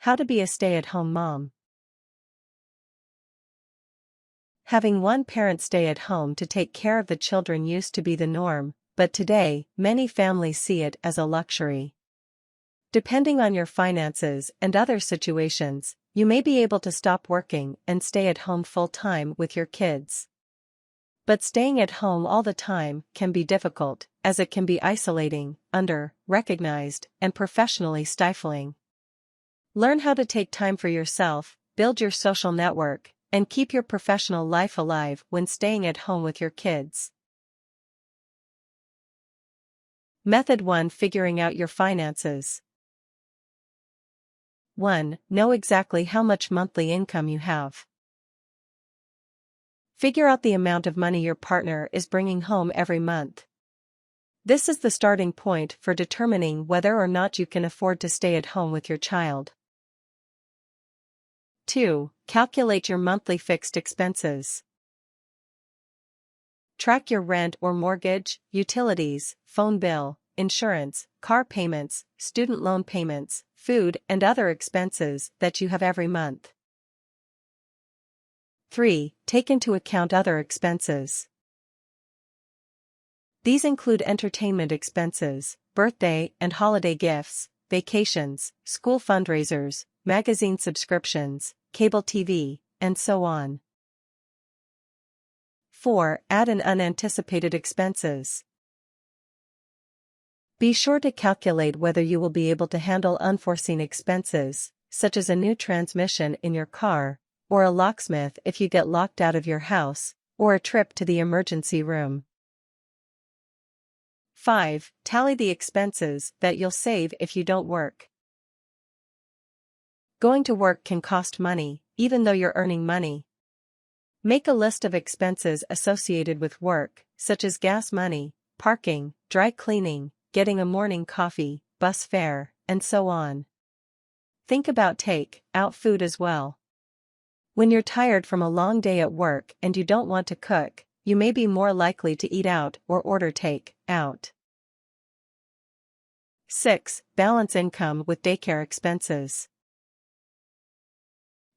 How to be a stay-at-home mom. Having one parent stay at home to take care of the children used to be the norm, but today, many families see it as a luxury. Depending on your finances and other situations, you may be able to stop working and stay at home full-time with your kids. But staying at home all the time can be difficult, as it can be isolating, under-recognized, and professionally stifling. Learn how to take time for yourself, build your social network, and keep your professional life alive when staying at home with your kids. Method 1: Figuring out your finances. 1. Know exactly how much monthly income you have. Figure out the amount of money your partner is bringing home every month. This is the starting point for determining whether or not you can afford to stay at home with your child. 2. Calculate your monthly fixed expenses. Track your rent or mortgage, utilities, phone bill, insurance, car payments, student loan payments, food and other expenses that you have every month. 3. Take into account other expenses. These include entertainment expenses, birthday and holiday gifts, vacations, school fundraisers, magazine subscriptions, cable TV, and so on. 4. Add in unanticipated expenses. Be sure to calculate whether you will be able to handle unforeseen expenses, such as a new transmission in your car, or a locksmith if you get locked out of your house, or a trip to the emergency room. 5. Tally the expenses that you'll save if you don't work. Going to work can cost money, even though you're earning money. Make a list of expenses associated with work, such as gas money, parking, dry cleaning, getting a morning coffee, bus fare, and so on. Think about take-out food as well. When you're tired from a long day at work and you don't want to cook, you may be more likely to eat out or order take-out. 6. Balance income with daycare expenses.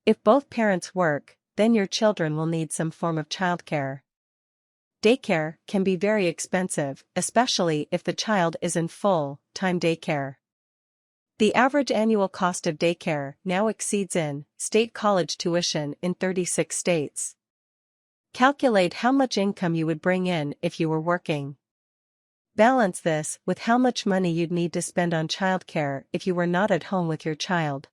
If both parents work, then your children will need some form of childcare. Daycare can be very expensive, especially if the child is in full-time daycare. The average annual cost of daycare now exceeds in-state college tuition in 36 states. Calculate how much income you would bring in if you were working. Balance this with how much money you'd need to spend on childcare if you were not at home with your child.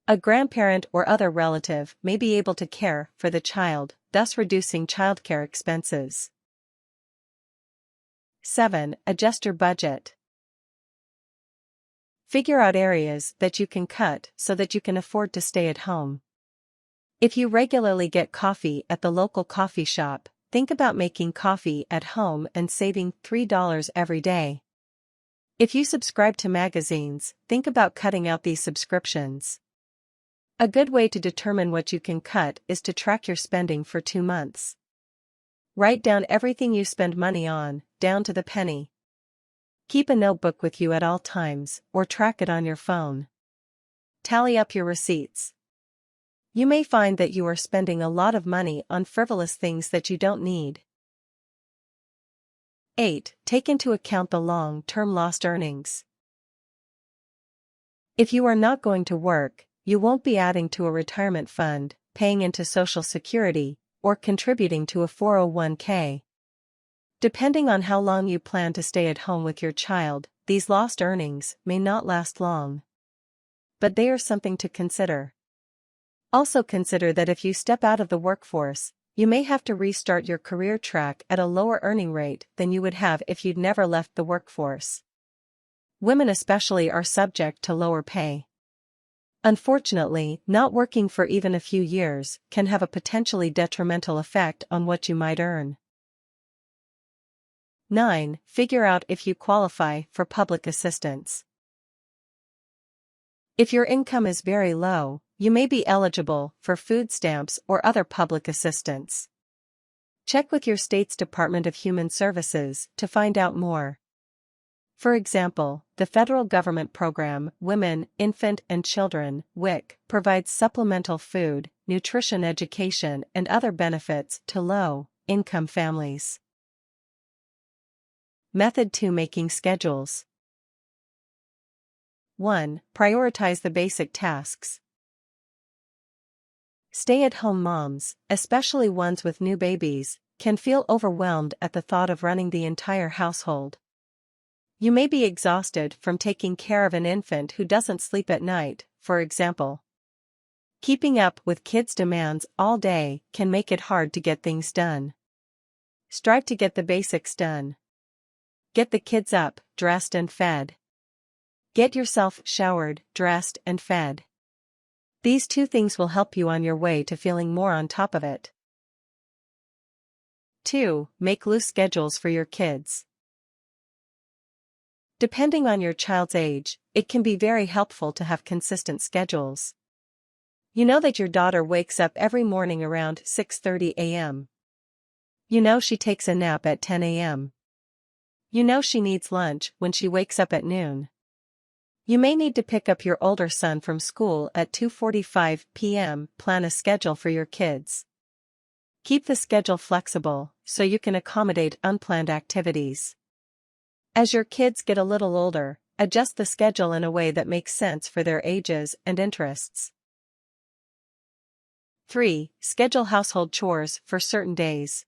A grandparent or other relative may be able to care for the child, thus reducing childcare expenses. 7. Adjust your budget. Figure out areas that you can cut so that you can afford to stay at home. If you regularly get coffee at the local coffee shop, think about making coffee at home and saving $3 every day. If you subscribe to magazines, think about cutting out these subscriptions. A good way to determine what you can cut is to track your spending for 2 months. Write down everything you spend money on, down to the penny. Keep a notebook with you at all times, or track it on your phone. Tally up your receipts. You may find that you are spending a lot of money on frivolous things that you don't need. 8. Take into account the long-term lost earnings. If you are not going to work, you won't be adding to a retirement fund, paying into Social Security, or contributing to a 401k. Depending on how long you plan to stay at home with your child, these lost earnings may not last long. But they are something to consider. Also consider that if you step out of the workforce, you may have to restart your career track at a lower earning rate than you would have if you'd never left the workforce. Women especially are subject to lower pay. Unfortunately, not working for even a few years can have a potentially detrimental effect on what you might earn. 9. Figure out if you qualify for public assistance. If your income is very low, you may be eligible for food stamps or other public assistance. Check with your state's Department of Human Services to find out more. For example, the federal government program Women, Infant and Children (WIC) provides supplemental food, nutrition education and other benefits to low-income families. Method 2: Making schedules. 1. Prioritize the basic tasks. Stay-at-home moms, especially ones with new babies, can feel overwhelmed at the thought of running the entire household. You may be exhausted from taking care of an infant who doesn't sleep at night, for example. Keeping up with kids' demands all day can make it hard to get things done. Strive to get the basics done. Get the kids up, dressed and fed. Get yourself showered, dressed and fed. These two things will help you on your way to feeling more on top of it. 2. Make loose schedules for your kids. Depending on your child's age, it can be very helpful to have consistent schedules. You know that your daughter wakes up every morning around 6:30 a.m. You know she takes a nap at 10 a.m. You know she needs lunch when she wakes up at noon. You may need to pick up your older son from school at 2:45 p.m. Plan a schedule for your kids. Keep the schedule flexible so you can accommodate unplanned activities. As your kids get a little older, adjust the schedule in a way that makes sense for their ages and interests. 3. Schedule household chores for certain days.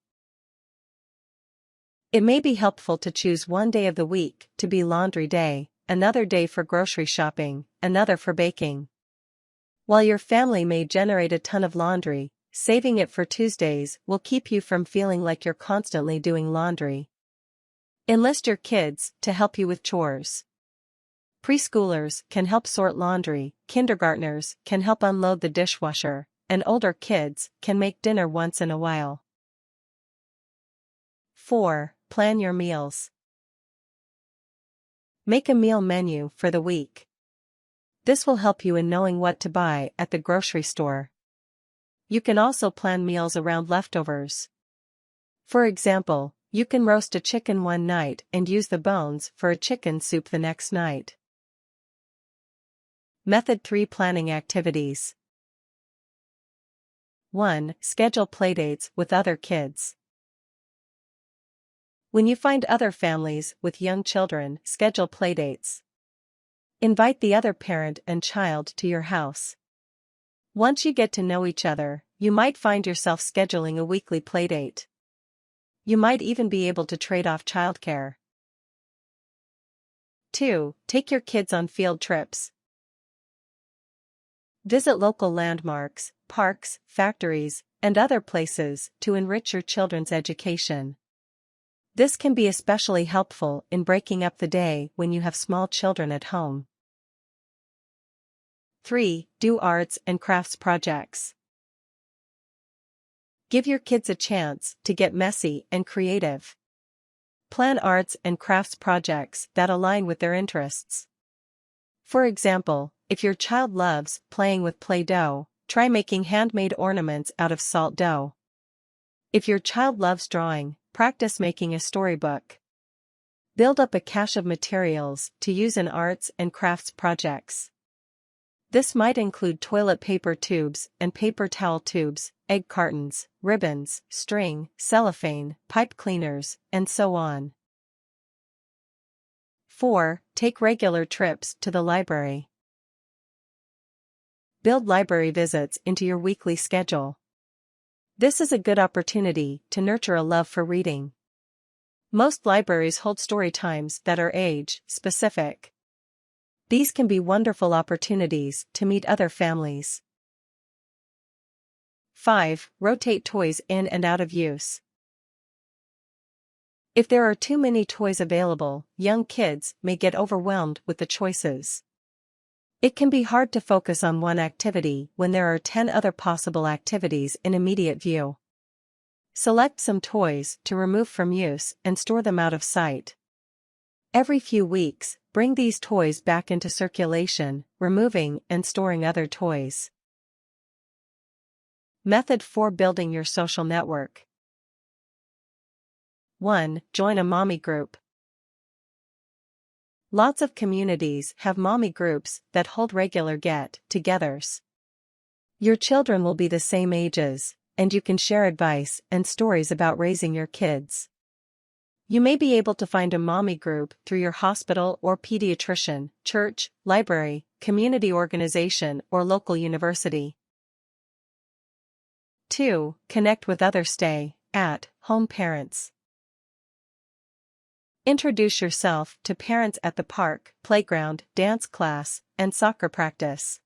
It may be helpful to choose one day of the week to be laundry day, another day for grocery shopping, another for baking. While your family may generate a ton of laundry, saving it for Tuesdays will keep you from feeling like you're constantly doing laundry. Enlist your kids to help you with chores. Preschoolers can help sort laundry, kindergartners can help unload the dishwasher, and older kids can make dinner once in a while. 4. Plan your meals. Make a meal menu for the week. This will help you in knowing what to buy at the grocery store. You can also plan meals around leftovers. For example, you can roast a chicken one night and use the bones for a chicken soup the next night. Method 3: Planning activities. 1. Schedule playdates with other kids. When you find other families with young children, schedule playdates. Invite the other parent and child to your house. Once you get to know each other, you might find yourself scheduling a weekly playdate. You might even be able to trade off childcare. 2. Take your kids on field trips. Visit local landmarks, parks, factories, and other places to enrich your children's education. This can be especially helpful in breaking up the day when you have small children at home. 3. Do arts and crafts projects. Give your kids a chance to get messy and creative. Plan arts and crafts projects that align with their interests. For example, if your child loves playing with Play-Doh, try making handmade ornaments out of salt dough. If your child loves drawing, practice making a storybook. Build up a cache of materials to use in arts and crafts projects. This might include toilet paper tubes and paper towel tubes, egg cartons, ribbons, string, cellophane, pipe cleaners, and so on. 4. Take regular trips to the library. Build library visits into your weekly schedule. This is a good opportunity to nurture a love for reading. Most libraries hold story times that are age-specific. These can be wonderful opportunities to meet other families. 5. Rotate toys in and out of use. If there are too many toys available, young kids may get overwhelmed with the choices. It can be hard to focus on one activity when there are 10 other possible activities in immediate view. Select some toys to remove from use and store them out of sight. Every few weeks, bring these toys back into circulation, removing and storing other toys. Method 4: Building your social network. 1. Join a mommy group. Lots of communities have mommy groups that hold regular get-togethers. Your children will be the same ages, and you can share advice and stories about raising your kids. You may be able to find a mommy group through your hospital or pediatrician, church, library, community organization, or local university. 2. Connect with other stay-at-home parents. Introduce yourself to parents at the park, playground, dance class, and soccer practice.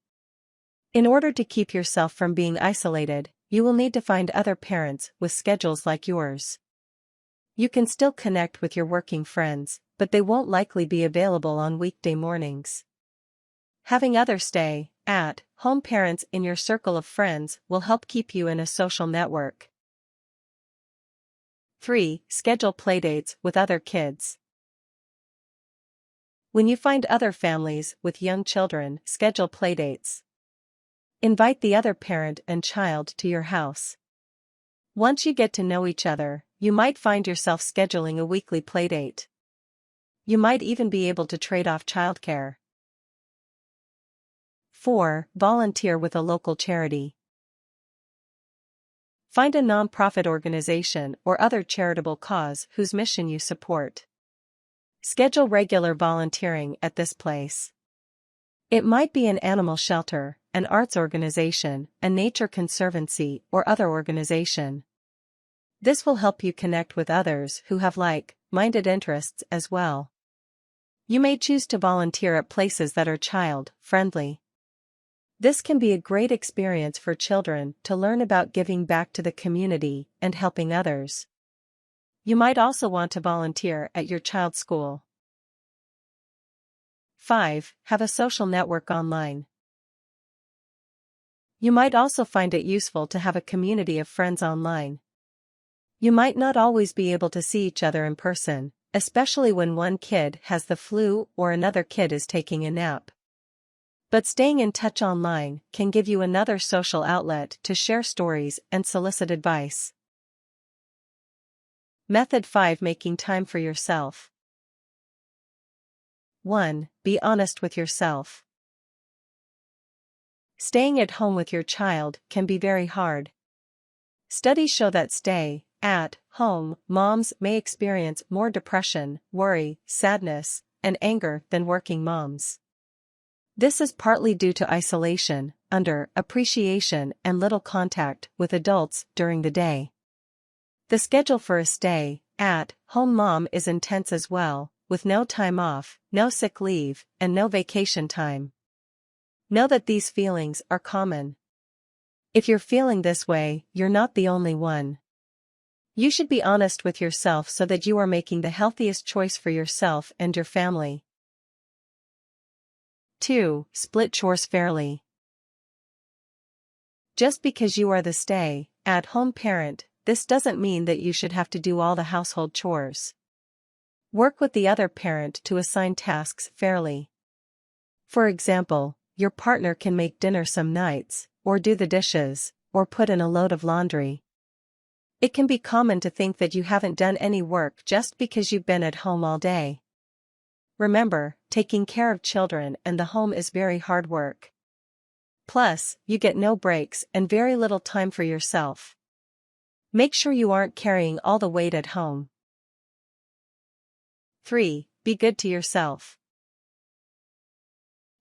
In order to keep yourself from being isolated, you will need to find other parents with schedules like yours. You can still connect with your working friends, but they won't likely be available on weekday mornings. Having other stay-at-home parents in your circle of friends will help keep you in a social network. 3. Schedule playdates with other kids. When you find other families with young children, schedule playdates. Invite the other parent and child to your house. Once you get to know each other, you might find yourself scheduling a weekly playdate. You might even be able to trade off childcare. 4. Volunteer with a local charity. Find a nonprofit organization or other charitable cause whose mission you support. Schedule regular volunteering at this place. It might be an animal shelter, an arts organization, a nature conservancy, or other organization. This will help you connect with others who have like-minded interests as well. You may choose to volunteer at places that are child-friendly. This can be a great experience for children to learn about giving back to the community and helping others. You might also want to volunteer at your child's school. 5. Have a social network online. You might also find it useful to have a community of friends online. You might not always be able to see each other in person, especially when one kid has the flu or another kid is taking a nap. But staying in touch online can give you another social outlet to share stories and solicit advice. Method 5. Making time for yourself. 1. Be honest with yourself. Staying at home with your child can be very hard. Studies show that stay-at-home moms may experience more depression, worry, sadness, and anger than working moms. This is partly due to isolation, under-appreciation, and little contact with adults during the day. The schedule for a stay-at-home mom is intense as well, with no time off, no sick leave, and no vacation time. Know that these feelings are common. If you're feeling this way, you're not the only one. You should be honest with yourself so that you are making the healthiest choice for yourself and your family. 2. Split chores fairly. Just because you are the stay-at-home parent, this doesn't mean that you should have to do all the household chores. Work with the other parent to assign tasks fairly. For example, your partner can make dinner some nights, or do the dishes, or put in a load of laundry. It can be common to think that you haven't done any work just because you've been at home all day. Remember, taking care of children and the home is very hard work. Plus, you get no breaks and very little time for yourself. Make sure you aren't carrying all the weight at home. 3. Be good to yourself.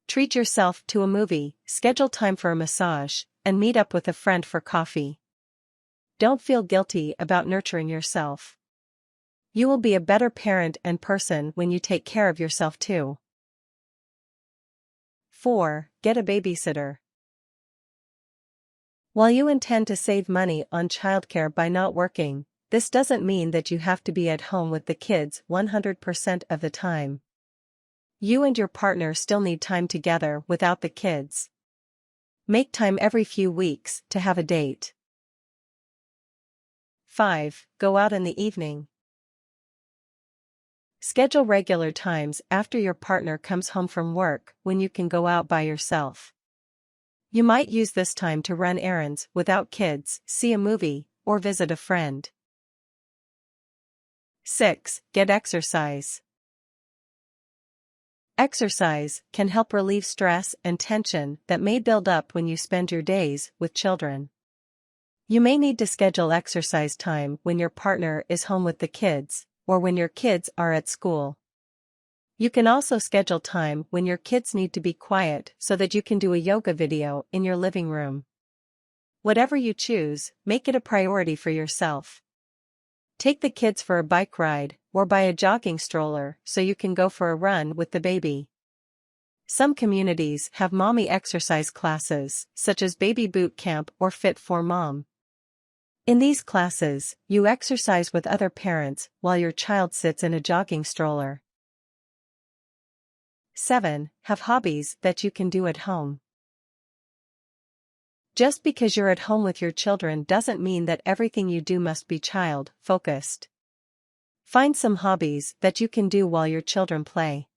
Treat yourself to a movie, schedule time for a massage, and meet up with a friend for coffee. Don't feel guilty about nurturing yourself. You will be a better parent and person when you take care of yourself too. 4. Get a babysitter. While you intend to save money on childcare by not working, this doesn't mean that you have to be at home with the kids 100% of the time. You and your partner still need time together without the kids. Make time every few weeks to have a date. 5. Go out in the evening. Schedule regular times after your partner comes home from work when you can go out by yourself. You might use this time to run errands without kids, see a movie, or visit a friend. 6. Get exercise. Exercise can help relieve stress and tension that may build up when you spend your days with children. You may need to schedule exercise time when your partner is home with the kids, or when your kids are at school. You can also schedule time when your kids need to be quiet so that you can do a yoga video in your living room. Whatever you choose, make it a priority for yourself. Take the kids for a bike ride, or buy a jogging stroller so you can go for a run with the baby. Some communities have mommy exercise classes, such as Baby Boot Camp or Fit for Mom. In these classes, you exercise with other parents while your child sits in a jogging stroller. 7. Have hobbies that you can do at home. Just because you're at home with your children doesn't mean that everything you do must be child-focused. Find some hobbies that you can do while your children play.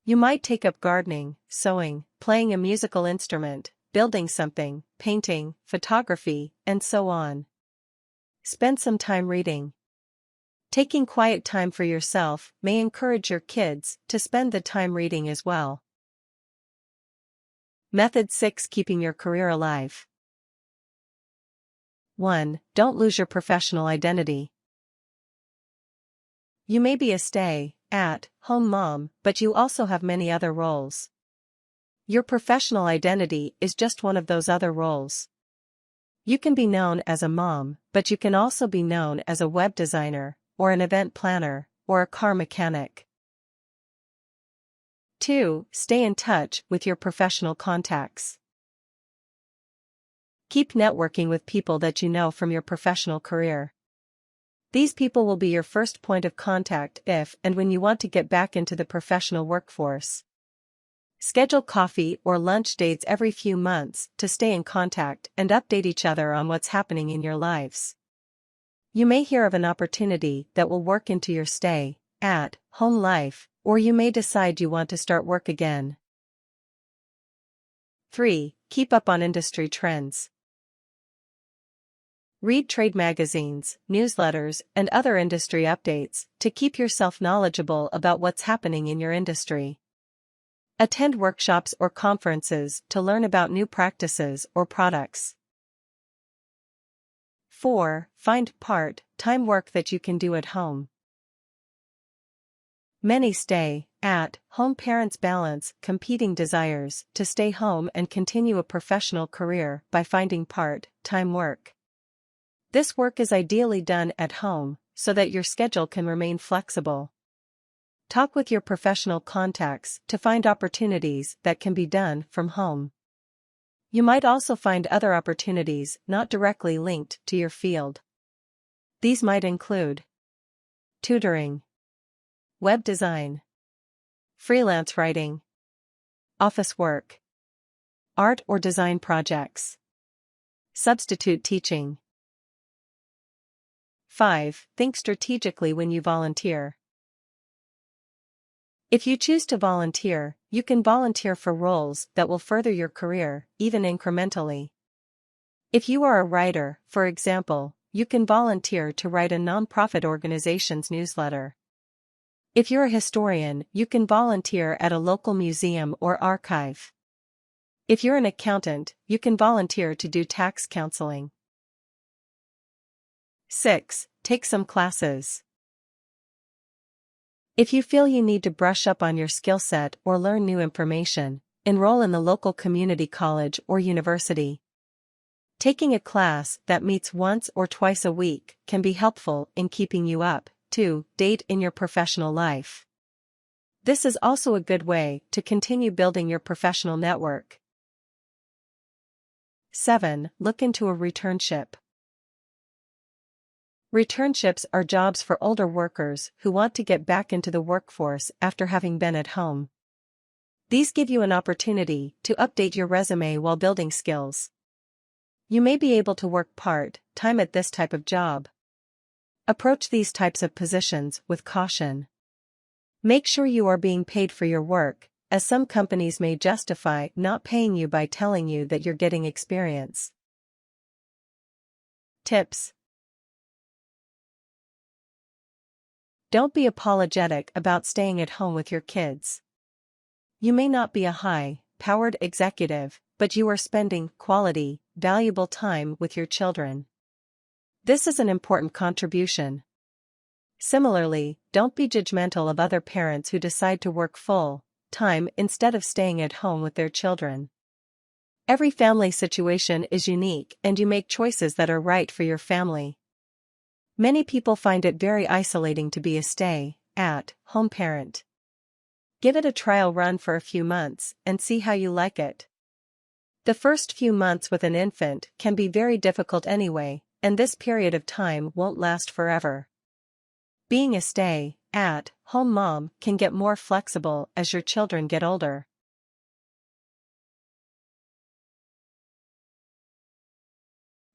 You might take up gardening, sewing, playing a musical instrument, building something, painting, photography, and so on. Spend some time reading. Taking quiet time for yourself may encourage your kids to spend the time reading as well. Method 6: Keeping your career alive. 1. Don't lose your professional identity. You may be a stay-at-home mom, but you also have many other roles. Your professional identity is just one of those other roles. You can be known as a mom, but you can also be known as a web designer, or an event planner, or a car mechanic. 2. Stay in touch with your professional contacts. Keep networking with people that you know from your professional career. These people will be your first point of contact if and when you want to get back into the professional workforce. Schedule coffee or lunch dates every few months to stay in contact and update each other on what's happening in your lives. You may hear of an opportunity that will work into your stay-at-home life, or you may decide you want to start work again. 3. Keep up on industry trends. Read trade magazines, newsletters, and other industry updates to keep yourself knowledgeable about what's happening in your industry. Attend workshops or conferences to learn about new practices or products. 4. Find part-time work that you can do at home. Many stay-at-home parents balance competing desires to stay home and continue a professional career by finding part-time work. This work is ideally done at home, so that your schedule can remain flexible. Talk with your professional contacts to find opportunities that can be done from home. You might also find other opportunities not directly linked to your field. These might include tutoring, web design, freelance writing, office work, art or design projects, substitute teaching. 5. Think strategically when you volunteer. If you choose to volunteer, you can volunteer for roles that will further your career, even incrementally. If you are a writer, for example, you can volunteer to write a nonprofit organization's newsletter. If you're a historian, you can volunteer at a local museum or archive. If you're an accountant, you can volunteer to do tax counseling. 6. Take some classes. If you feel you need to brush up on your skill set or learn new information, enroll in the local community college or university. Taking a class that meets once or twice a week can be helpful in keeping you up to date in your professional life. This is also a good way to continue building your professional network. 7. Look into a returnship. Returnships are jobs for older workers who want to get back into the workforce after having been at home. These give you an opportunity to update your resume while building skills. You may be able to work part-time at this type of job. Approach these types of positions with caution. Make sure you are being paid for your work, as some companies may justify not paying you by telling you that you're getting experience. Tips. Don't be apologetic about staying at home with your kids. You may not be a high-powered executive, but you are spending quality, valuable time with your children. This is an important contribution. Similarly, don't be judgmental of other parents who decide to work full-time instead of staying at home with their children. Every family situation is unique and you make choices that are right for your family. Many people find it very isolating to be a stay-at-home parent. Give it a trial run for a few months and see how you like it. The first few months with an infant can be very difficult anyway, and this period of time won't last forever. Being a stay-at-home mom can get more flexible as your children get older.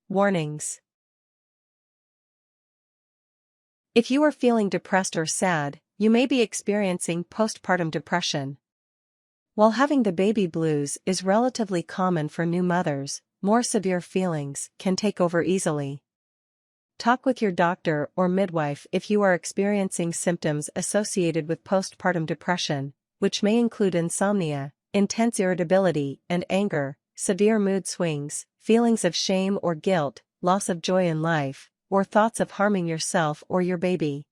Warnings. If you are feeling depressed or sad, you may be experiencing postpartum depression. While having the baby blues is relatively common for new mothers, more severe feelings can take over easily. Talk with your doctor or midwife if you are experiencing symptoms associated with postpartum depression, which may include insomnia, intense irritability and anger, severe mood swings, feelings of shame or guilt, loss of joy in life, or thoughts of harming yourself or your baby.